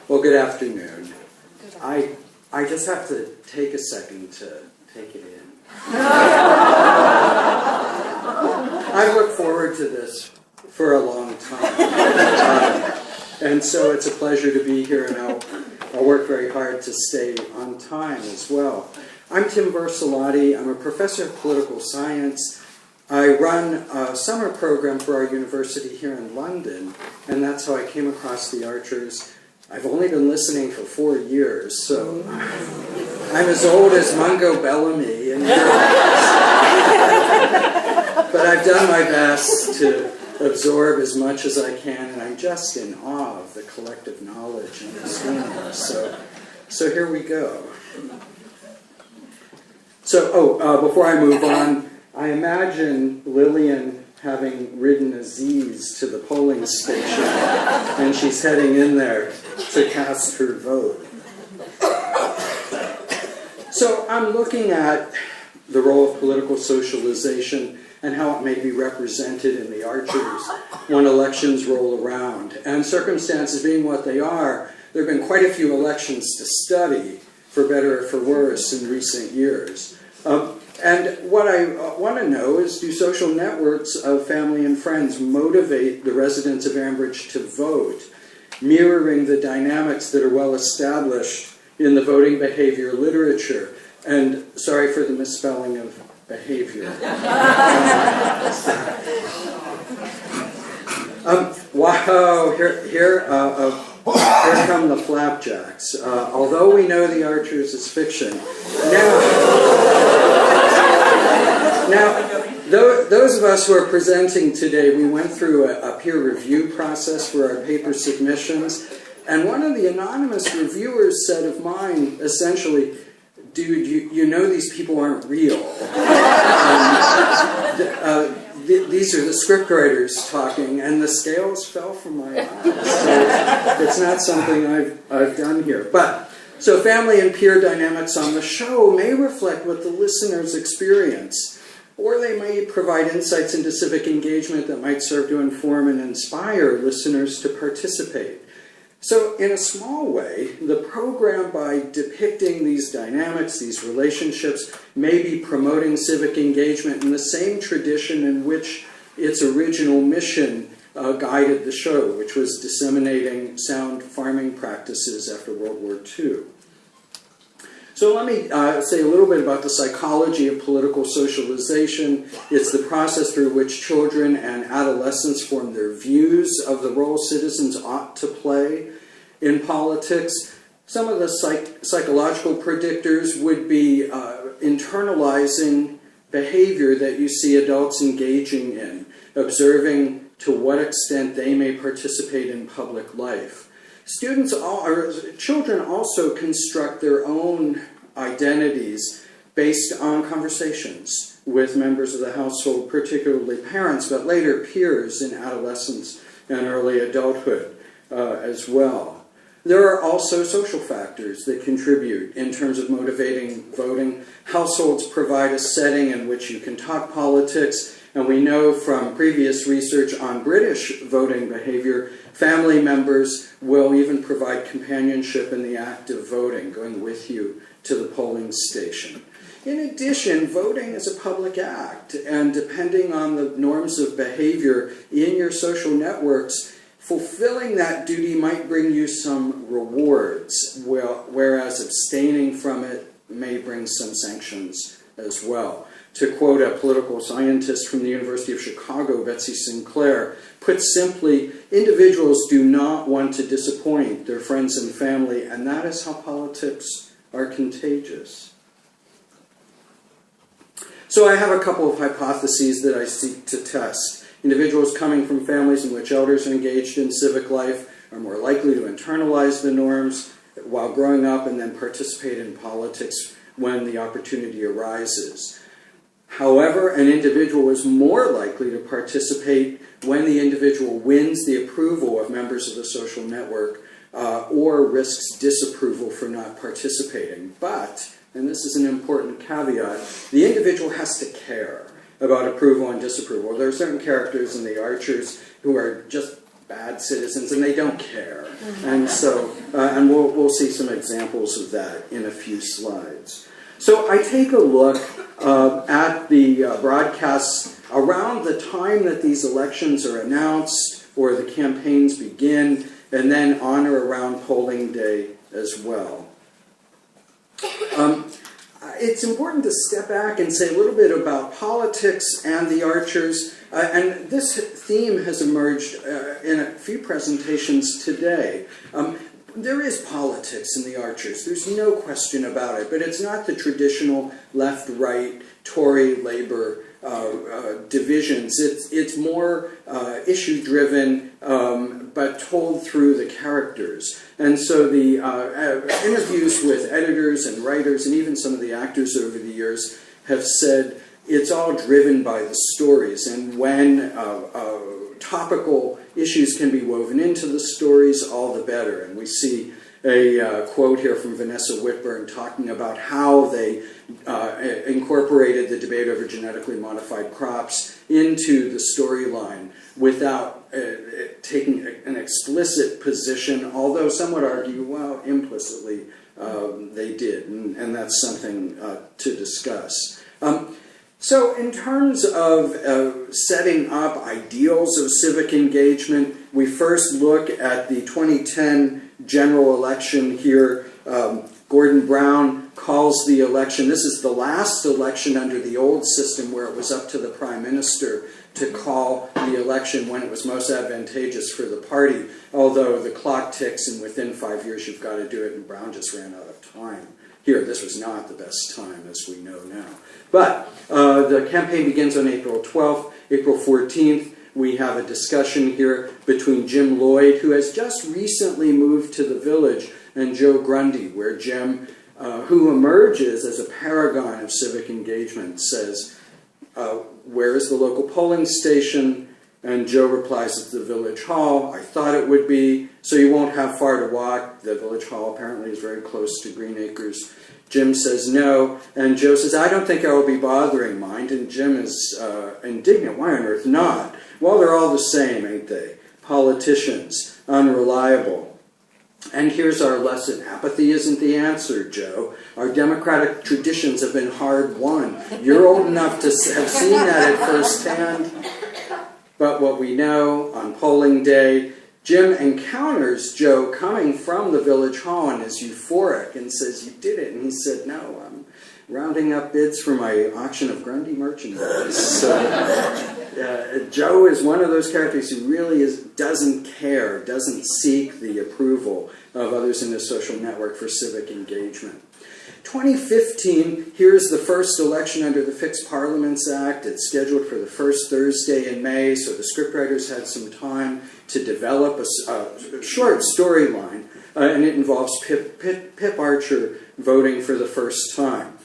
Well, good afternoon. I just have to take a second to take it in. I've looked forward to this for a long time. And so it's a pleasure to be here, and I'll work very hard to stay on time as well. I'm Tim Vercellotti. I'm a professor of political science. I run a summer program for our university here in London, and that's how I came across the Archers. I've only been listening for 4 years, so I'm as old as Mungo Bellamy. But I've done my best to absorb as much as I can, and I'm just in awe of the collective knowledge in this room. So here we go. So, before I move on, I imagine Lillian having ridden Aziz to the polling station, and she's heading in there to cast her vote. So I'm looking at the role of political socialization and how it may be represented in the Archers when elections roll around. And circumstances being what they are, there have been quite a few elections to study, for better or for worse, in recent years. And what I want to know is, do social networks of family and friends motivate the residents of Ambridge to vote, mirroring the dynamics that are well established in the voting behavior literature? And sorry for the misspelling of behavior. Wow, here come the flapjacks. Although we know the Archers is fiction, now, those of us who are presenting today, we went through a peer review process for our paper submissions, and one of the anonymous reviewers said of mine, essentially, dude, you know these people aren't real. These are the scriptwriters talking, and the scales fell from my eyes. So it's not something I've done here. But so family and peer dynamics on the show may reflect what the listeners experience, or they may provide insights into civic engagement that might serve to inform and inspire listeners to participate. So in a small way, the program, by depicting these dynamics, these relationships, may be promoting civic engagement in the same tradition in which its original mission guided the show, which was disseminating sound farming practices after World War II. So let me say a little bit about the psychology of political socialization. It's the process through which children and adolescents form their views of the role citizens ought to play in politics. Some of the psychological predictors would be internalizing behavior that you see adults engaging in, observing to what extent they may participate in public life. Children also construct their own identities based on conversations with members of the household, particularly parents, but later peers in adolescence and early adulthood as well. There are also social factors that contribute in terms of motivating voting. Households provide a setting in which you can talk politics, and we know from previous research on British voting behavior, family members will even provide companionship in the act of voting, going with you to the polling station. In addition, voting is a public act, and depending on the norms of behavior in your social networks, fulfilling that duty might bring you some rewards, whereas abstaining from it may bring some sanctions as well. To quote a political scientist from the University of Chicago, Betsy Sinclair, put simply, individuals do not want to disappoint their friends and family, and that is how politics are contagious. So I have a couple of hypotheses that I seek to test. Individuals coming from families in which elders are engaged in civic life are more likely to internalize the norms while growing up and then participate in politics when the opportunity arises. However, an individual is more likely to participate when the individual wins the approval of members of the social network or risks disapproval for not participating. But, and this is an important caveat, the individual has to care about approval and disapproval. There are certain characters in the Archers who are just bad citizens, and they don't care. And so, and we'll see some examples of that in a few slides. So I take a look at the broadcasts around the time that these elections are announced or the campaigns begin, and then on or around polling day as well. It's important to step back and say a little bit about politics and the archers, and this theme has emerged in a few presentations today. There is politics in the archers, there's no question about it, but it's not the traditional left-right, Tory, Labour divisions. It's more issue-driven, but told through the characters. And so the interviews with editors and writers, and even some of the actors over the years, have said it's all driven by the stories. And when topical issues can be woven into the stories, all the better. And we see a quote here from Vanessa Whitburn talking about how they incorporated the debate over genetically modified crops into the storyline without taking an explicit position, although some would argue, well, implicitly they did, and that's something to discuss. So in terms of setting up ideals of civic engagement, we first look at the 2010 general election here. Gordon Brown calls the election, this is the last election under the old system where it was up to the Prime Minister to call the election when it was most advantageous for the party, although the clock ticks and within 5 years you've got to do it, and Brown just ran out of time. Here, this was not the best time, as we know now. But the campaign begins on April 12th. April 14th, we have a discussion here between Jim Lloyd, who has just recently moved to the Village, and Joe Grundy, where Jim, who emerges as a paragon of civic engagement, says, where is the local polling station? And Joe replies, it's the Village Hall. I thought it would be, so you won't have far to walk. The Village Hall apparently is very close to Green Acres. Jim says no, and Joe says, I don't think I will be bothering mine. And Jim is indignant. Why on earth not? Well, they're all the same, ain't they? Politicians, unreliable. And here's our lesson. Apathy isn't the answer, Joe. Our democratic traditions have been hard won. You're old enough to have seen that at first hand. But what we know, on polling day, Jim encounters Joe coming from the Village Hall and is euphoric and says, you did it. And he said, no, I'm rounding up bids for my auction of Grundy merchandise. So Joe is one of those characters who really doesn't care, doesn't seek the approval of others in the social network for civic engagement. 2015, here's the first election under the Fixed Parliaments Act. It's scheduled for the first Thursday in May, so the scriptwriters had some time to develop a short storyline, and it involves Pip Archer voting for the first time.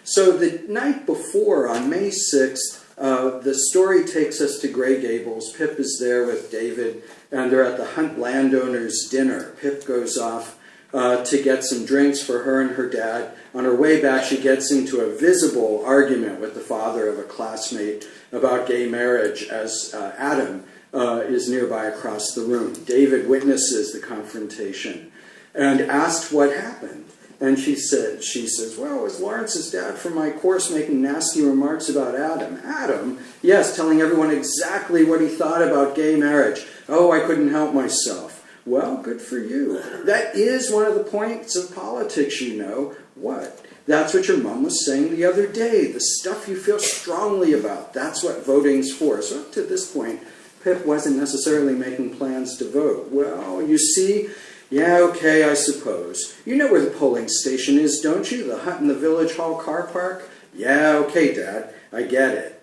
So the night before, on May 6th, the story takes us to Grey Gables. Pip is there with David, and they're at the Hunt landowners' dinner. Pip goes off to get some drinks for her and her dad. On her way back, she gets into a visible argument with the father of a classmate about gay marriage as Adam is nearby across the room. David witnesses the confrontation and asks what happened. And she says, well, it was Lawrence's dad from my course making nasty remarks about Adam. Adam? Yes, telling everyone exactly what he thought about gay marriage. Oh, I couldn't help myself. Well, good for you. That is one of the points of politics, you know. What? That's what your mom was saying the other day. The stuff you feel strongly about. That's what voting's for. So up to this point, Pip wasn't necessarily making plans to vote. Well, you see, yeah, okay, I suppose. You know where the polling station is, don't you? The Hunt in the Village Hall car park? Yeah, okay, Dad, I get it.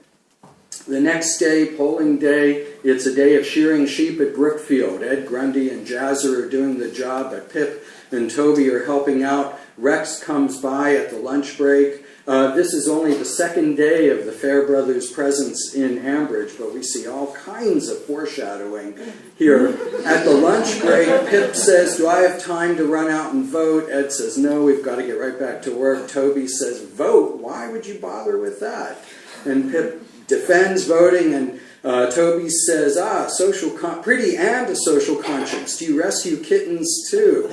The next day, polling day, it's a day of shearing sheep at Brookfield. Ed Grundy and Jazzer are doing the job, but Pip and Toby are helping out. Rex comes by at the lunch break. This is only the second day of the Fair Brothers' presence in Ambridge, but we see all kinds of foreshadowing here. At the lunch break, Pip says, do I have time to run out and vote? Ed says, no, we've got to get right back to work. Toby says, vote? Why would you bother with that? And Pip defends voting, and Toby says, pretty and a social conscience. Do you rescue kittens too?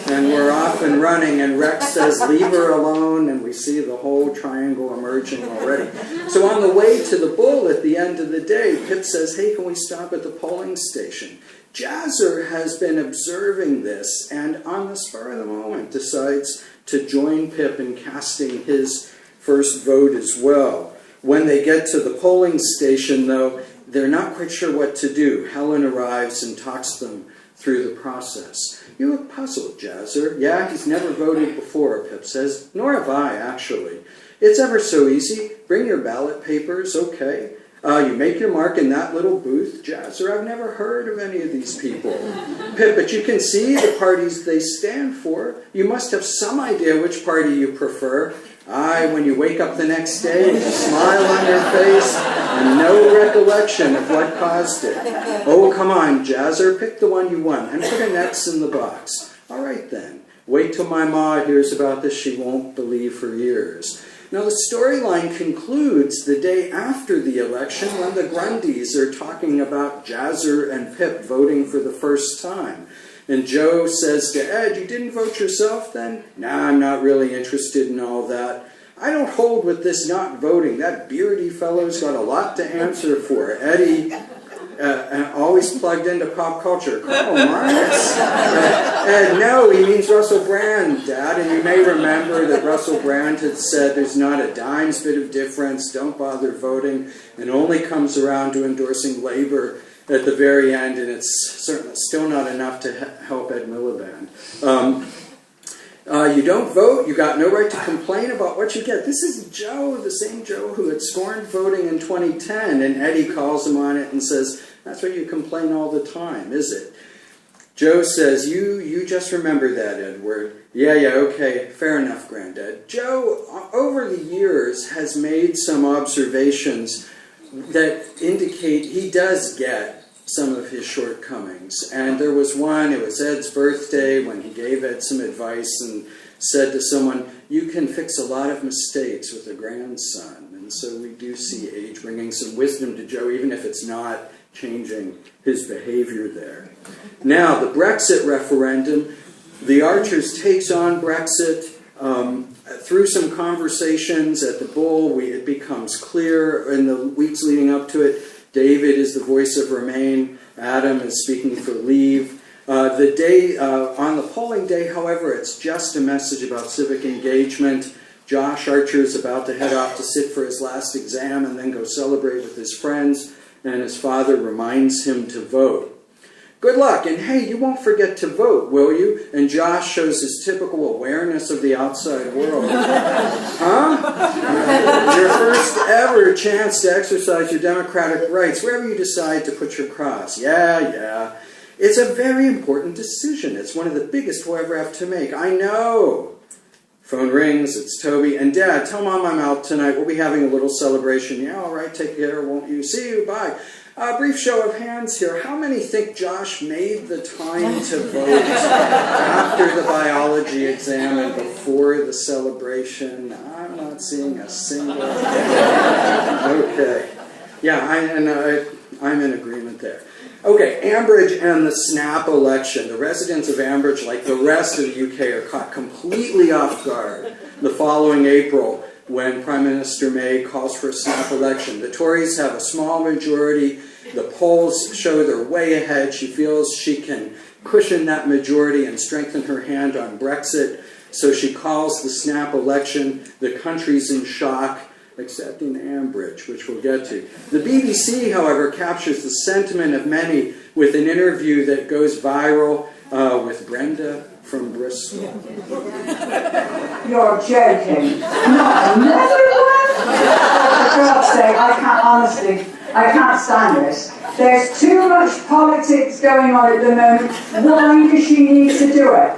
And we're off and running, and Rex says, leave her alone, and we see the whole triangle emerging already. So on the way to the bull at the end of the day, Pip says, hey, can we stop at the polling station? Jazzer has been observing this, and on the spur of the moment decides to join Pip in casting his first vote as well. When they get to the polling station, though, they're not quite sure what to do. Helen arrives and talks them through the process. You look puzzled, Jazzer. Yeah, he's never voted before, Pip says. Nor have I, actually. It's ever so easy. Bring your ballot papers, okay. You make your mark in that little booth. Jazzer, I've never heard of any of these people. Pip, but you can see the parties they stand for. You must have some idea which party you prefer. Aye, when you wake up the next day with a smile on your face and no recollection of what caused it. Oh, come on, Jazzer, pick the one you want and put an X in the box. All right, then. Wait till my ma hears about this. She won't believe for years. Now, the storyline concludes the day after the election when the Grundys are talking about Jazzer and Pip voting for the first time. And Joe says to Ed, you didn't vote yourself then? Nah, I'm not really interested in all that. I don't hold with this not voting. That beardy fellow's got a lot to answer for. Eddie, always plugged into pop culture. Karl Marx? Ed, no, he means Russell Brand, Dad. And you may remember that Russell Brand had said there's not a dime's bit of difference, don't bother voting, and only comes around to endorsing labor at the very end, and it's certainly still not enough to help Ed Miliband. You don't vote, you got no right to complain about what you get. This is Joe, the same Joe who had scorned voting in 2010, and Eddie calls him on it and says, that's what you complain all the time, is it? Joe says, you just remember that, Edward. Yeah, okay, fair enough, Granddad. Joe, over the years, has made some observations that indicate he does get some of his shortcomings. And there was one, it was Ed's birthday, when he gave Ed some advice and said to someone, you can fix a lot of mistakes with a grandson. And so we do see age bringing some wisdom to Joe, even if it's not changing his behavior there. Now, the Brexit referendum, the Archers takes on Brexit. Through some conversations at the Bull, it becomes clear in the weeks leading up to it, David is the voice of Remain, Adam is speaking for Leave. On the polling day, however, it's just a message about civic engagement. Josh Archer is about to head off to sit for his last exam and then go celebrate with his friends, and his father reminds him to vote. Good luck, and hey, you won't forget to vote, will you? And Josh shows his typical awareness of the outside world. Huh? Your first ever chance to exercise your democratic rights, wherever you decide to put your cross. Yeah. It's a very important decision. It's one of the biggest we'll ever have to make. I know. Phone rings, it's Toby. And Dad, tell Mom I'm out tonight. We'll be having a little celebration. Yeah, all right, take care, won't you? See you, bye. Brief show of hands here. How many think Josh made the time to vote after the biology exam and before the celebration? I'm not seeing a single. Okay. Yeah, I'm in agreement there. Okay, Ambridge and the snap election. The residents of Ambridge, like the rest of the UK, are caught completely off guard the following April when Prime Minister May calls for a snap election. The Tories have a small majority. The polls show they're way ahead. She feels she can cushion that majority and strengthen her hand on Brexit. So she calls the snap election. The country's in shock, except in Ambridge, which we'll get to. The BBC, however, captures the sentiment of many with an interview that goes viral with Brenda from Bristol. You're joking. Not another one? For God's sake, I can't stand this. There's too much politics going on at the moment. Why does she need to do it?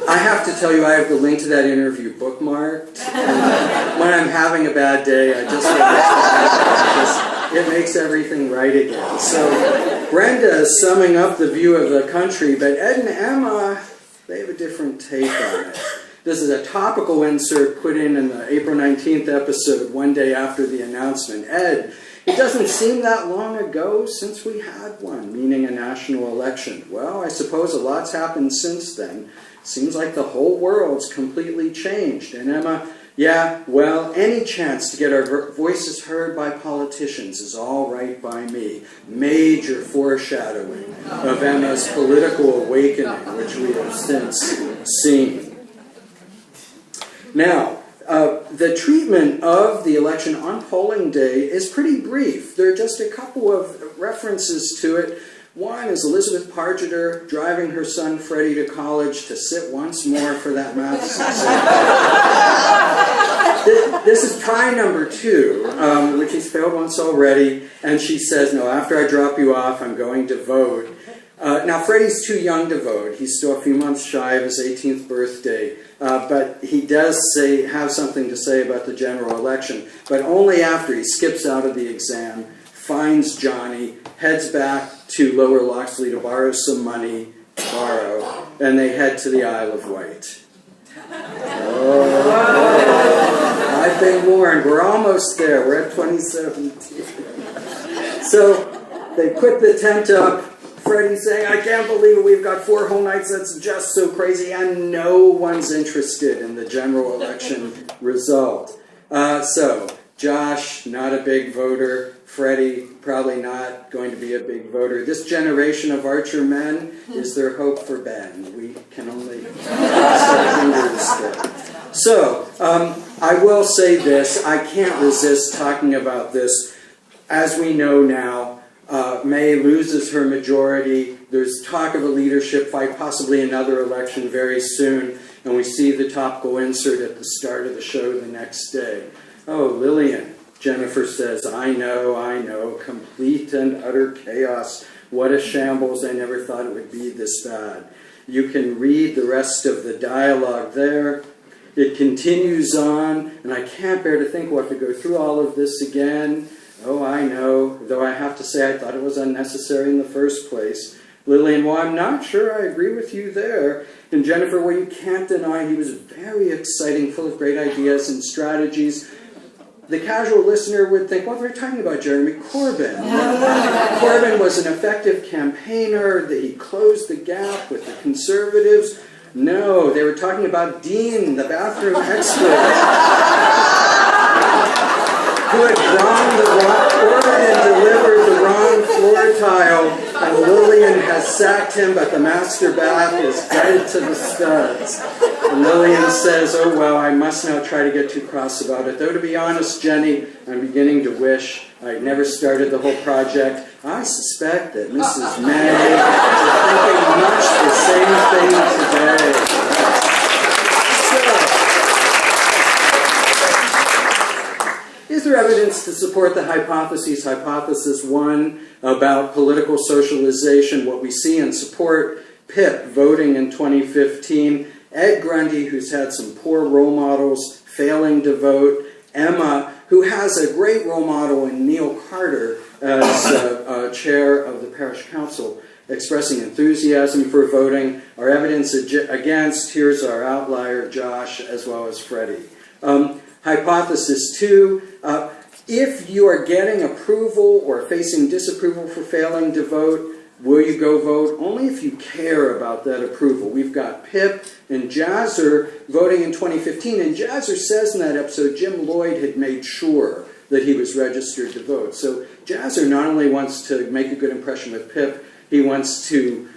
I have to tell you, I have the link to that interview bookmarked. And when I'm having a bad day, I just it makes everything right again. So Brenda is summing up the view of the country, but Ed and Emma, they have a different take on it. This is a topical insert put in the April 19th episode, one day after the announcement. Ed, it doesn't seem that long ago since we had one, meaning a national election. Well, I suppose a lot's happened since then. Seems like the whole world's completely changed. And Emma, yeah, well, any chance to get our voices heard by politicians is all right by me. Major foreshadowing of Emma's political awakening, which we have since seen. Now, the treatment of the election on polling day is pretty brief. There are just a couple of references to it. One is Elizabeth Pargeter driving her son Freddie to college to sit once more for that maths exam. This is try number 2, which he's failed once already, and she says, no, after I drop you off, I'm going to vote. Now, Freddie's too young to vote. He's still a few months shy of his 18th birthday, but he does have something to say about the general election, but only after he skips out of the exam, finds Johnny, heads back to Lower Loxley to borrow some money, and they head to the Isle of Wight. Oh, I've been warned. We're almost there. We're at 2017. So they put the tent up. Freddie's saying, I can't believe it. We've got 4 whole nights. That's just so crazy. And no one's interested in the general election result. So Josh, not a big voter. Freddie, probably not going to be a big voter. This generation of Archer men is their hope for Ben. We can only cross our fingers there. So, I will say this. I can't resist talking about this. As we know now, May loses her majority. There's talk of a leadership fight, possibly another election very soon. And we see the topical insert at the start of the show the next day. Oh, Lillian. Jennifer says, I know, complete and utter chaos. What a shambles. I never thought it would be this bad. You can read the rest of the dialogue there. It continues on, and I can't bear to think we'll have to go through all of this again. Oh, I know, though I have to say I thought it was unnecessary in the first place. Lillian, well, I'm not sure I agree with you there. And Jennifer, well, you can't deny he was very exciting, full of great ideas and strategies. The casual listener would think, well, they're talking about Jeremy Corbyn. Corbyn was an effective campaigner, that he closed the gap with the Conservatives. No, they were talking about Dean, the bathroom expert, who had drawn the wrong, ordered and delivered the wrong floor tile, and Lillian has sacked him, but the master bath is gutted to the studs. And Lillian says, oh, well, I must not try to get too cross about it. Though, to be honest, Jenny, I'm beginning to wish I'd never started the whole project. I suspect that Mrs. May is thinking much the same thing today. So, is there evidence to support the hypotheses? Hypothesis 1 about political socialization, what we see and support. Pip voting in 2015. Ed Grundy, who's had some poor role models, failing to vote. Emma, who has a great role model in Neil Carter as chair of the parish council, expressing enthusiasm for voting. Our evidence against, here's our outlier, Josh, as well as Freddie. Hypothesis 2, if you are getting approval or facing disapproval for failing to vote, will you go vote? Only if you care about that approval. We've got Pip and Jazzer voting in 2015, and Jazzer says in that episode Jim Lloyd had made sure that he was registered to vote. So Jazzer not only wants to make a good impression with Pip, he wants to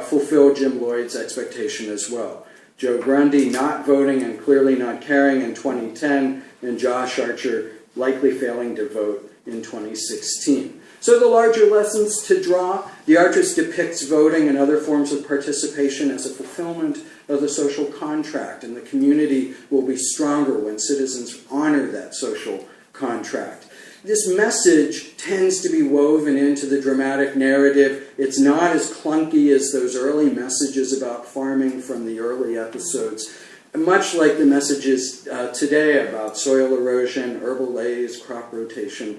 fulfill Jim Lloyd's expectation as well. Joe Grundy not voting and clearly not caring in 2010, and Josh Archer likely failing to vote in 2016. So the larger lessons to draw, the Archers depicts voting and other forms of participation as a fulfillment of the social contract, and the community will be stronger when citizens honor that social contract. This message tends to be woven into the dramatic narrative. It's not as clunky as those early messages about farming from the early episodes. Much like the messages today about soil erosion, herbal lays, crop rotation.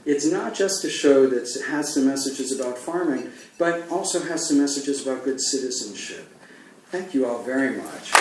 It's not just a show that has some messages about farming, but also has some messages about good citizenship. Thank you all very much.